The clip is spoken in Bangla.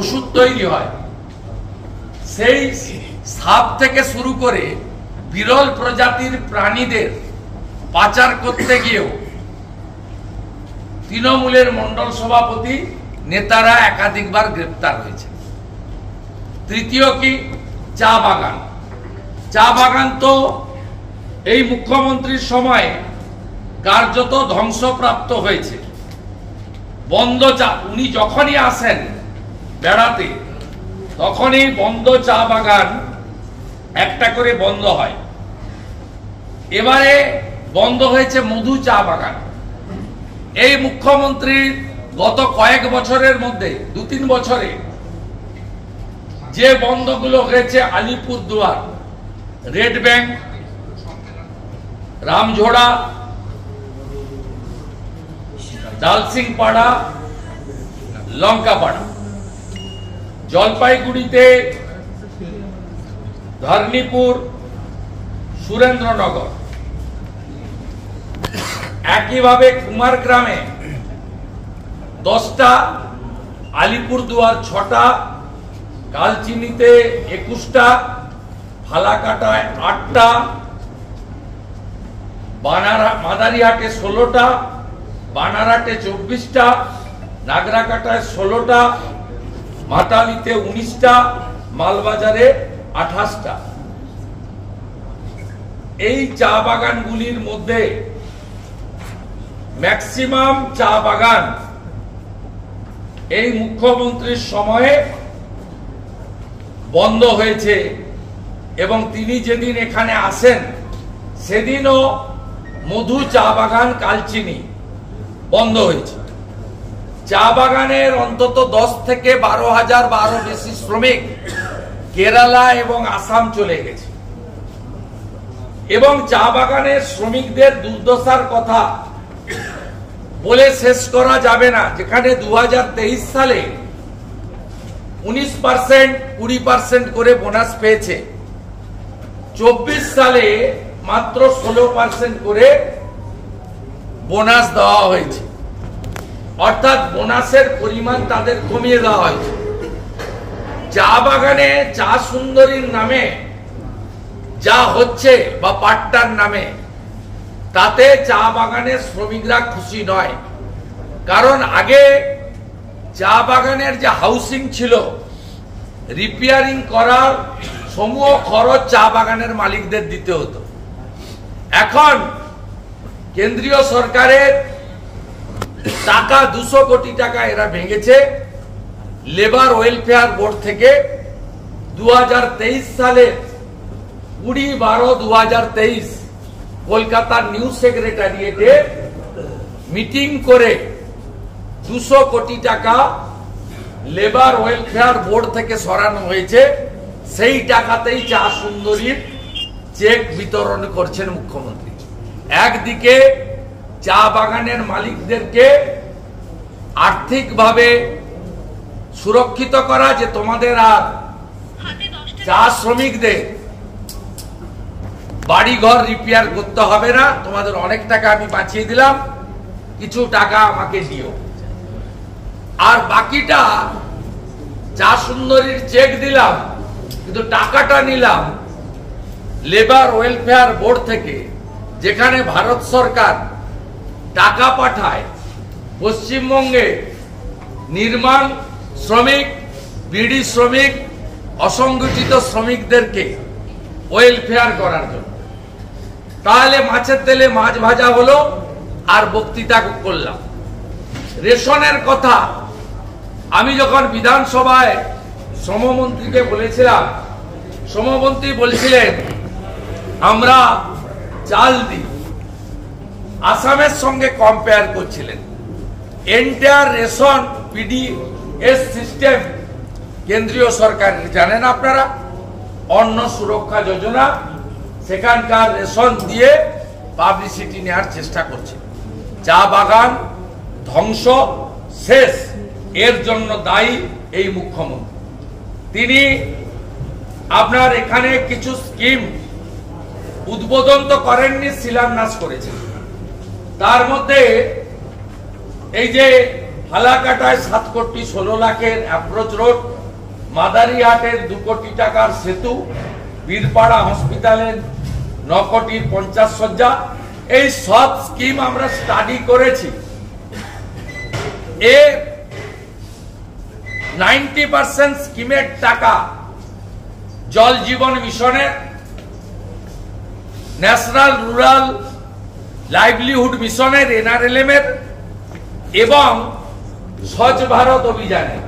ওষুধ তৈরি হয়, সেই সাপ থেকে শুরু করে বিরল প্রজাতির প্রাণীদের পাচার করতে গিয়েও তৃণমূলের মন্ডল সভাপতি নেতারা একাধিকবার গ্রেপ্তার হয়েছে। তৃতীয় কি, চা বাগান। চা বাগান তো এই মুখ্যমন্ত্রীর সময়ে কার্যত ধ্বংসপ্রাপ্ত হয়েছে। বন্ধ চা, উনি যখনই আসেন বেড়াতে তখনই বন্ধ চা বাগান একটা করে বন্ধ হয়। এবারে বন্ধ হয়েছে মধু চা বাগান। এই মুখ্যমন্ত্রীর গত কয়েক বছরের মধ্যে 2-3 বছরে যে বন্ধগুলো হয়েছে, আলিপুরদুয়ার, রেড ব্যাংক, রামঝোড়া, ডালসিংপাড়া, লঙ্কাপাড়া, জলপাইগুড়িতে ধর্নীপুর, সুরেন্দ্রনগর, একইভাবে কুমারগ্রামে 10টা, আলিপুরদুয়ার 6টা, কালচিনিতে 21টা, ফালাকাটায় 8টা, মাদারিহাটে 16টা, বানারহাটে 24টা, নাগরাকাটায় 16টা, মাতালিতে 19টা, মালবাজারে 28টা। এই চা বাগানগুলির মধ্যে ম্যাক্সিমাম চা বাগান এই মুখ্যমন্ত্রীর সময়ে বন্ধ হয়েছে এবং তিনি যেদিন এখানে আসেন সেদিনও মধু চা বাগান, কালচিনি বন্ধ হয়েছে। চা বাগানের অন্তত 10 থেকে 12,000 বা আরো বেশি শ্রমিক কেরালা এবং আসাম চলে গেছে। এবং চা বাগানের শ্রমিকদের দুর্দশার কথা বলে শেষ করা যাবে না। যেখানে 2023 সালে 19%, 20% করে বোনাস পেয়েছে, 24 সালে মাত্র 16% করে বোনাস দেওয়া হয়েছে। অর্থাৎ বোনাসের পরিমাণ তাদের কমিয়ে দেওয়া হয়েছে। চা বাগানে চা সুন্দরীর নামে যা হচ্ছে বা পাট্টার নামে, তাতে চা বাগানের শ্রমিকরা খুশি নয়। কারণ আগে চা বাগানের যে হাউসিং ছিল, রিপেয়ারিং করার সমূহ খরচ চা বাগানের মালিকদের দিতে হতো। এখন কেন্দ্রীয় সরকারের টাকা 200 কোটি টাকা এরা ভেঙেছে লেবার ওয়েলফেয়ার বোর্ড থেকে। 2023 সালে 20-12-2023 কলকাতার নিউ সেক্রেটারিয়েটে মিটিং করে 200 কোটি টাকা লেবার ওয়েলফেয়ার বোর্ড থেকে সরানো হয়েছে। সেই টাকাতেই চা সুন্দরীর চেক বিতরণ করছেন মুখ্যমন্ত্রী। একদিকে চা বাগানের মালিকদেরকে আর্থিকভাবে সুরক্ষিত করা, যে তোমাদের আর চা শ্রমিকদের বাড়িঘর রিপেয়ার করতে হবে না, তোমাদের অনেক টাকা আমি বাঁচিয়ে দিলাম, কিছু টাকা আমাকে দিও। আর বাকিটা চা সুন্দরীর চেক দিলাম, কিন্তু টাকাটা নিলাম লেবার ওয়েলফেয়ার বোর্ড থেকে, যেখানে ভারত সরকার টাকা পাঠায় পশ্চিমবঙ্গে নির্মাণ শ্রমিক, বিড়ি শ্রমিক, অসংগঠিত শ্রমিকদেরকে ওয়েলফেয়ার করার জন্য। তাহলে মাছের তেলে মাছ ভাজা হলো আর বক্তৃতা করলাম। রেশনের কথা আমি যখন বিধানসভায় শ্রমমন্ত্রীকে বলেছিলাম, শ্রমমন্ত্রী বলছিলেন আমরা চাল দিই, আসামের সঙ্গে কম্পেয়ার করছিলেন। এন্টায়ার রেশন পিডিএস সিস্টেম কেন্দ্রীয় সরকারের, জানেন আপনারা, অন্ন সুরক্ষা যোজনা, সেখানকার রেশন দিয়ে পাবলিসিটি নেওয়ার চেষ্টা করছে। চা বাগান ধ্বংস শেষ, এর জন্য দায়ী এই মুখ্যমন্ত্রী। তিনি আপনার এখানে কিছু স্কিম উদ্বোধন তো করেননি, শিলান্যাস করেছেন। তার মধ্যে এই যে ফালাকাটায় 7 কোটি 16 লাখের অ্যাপ্রোচ রোড, মাদারিহাটের 2 কোটি টাকার সেতু, বীরপাড়া হসপিটালের 9 কোটির 50 শয্যা, এই সব স্কিম আমরা স্টাডি করেছি। এ 90% স্কিমের টাকা জল জীবন মিশনের, ন্যাশনাল রুরাল লাইভলিহুড মিশনের, NRLM এর এবং স্বচ্ছ ভারত অভিযানের।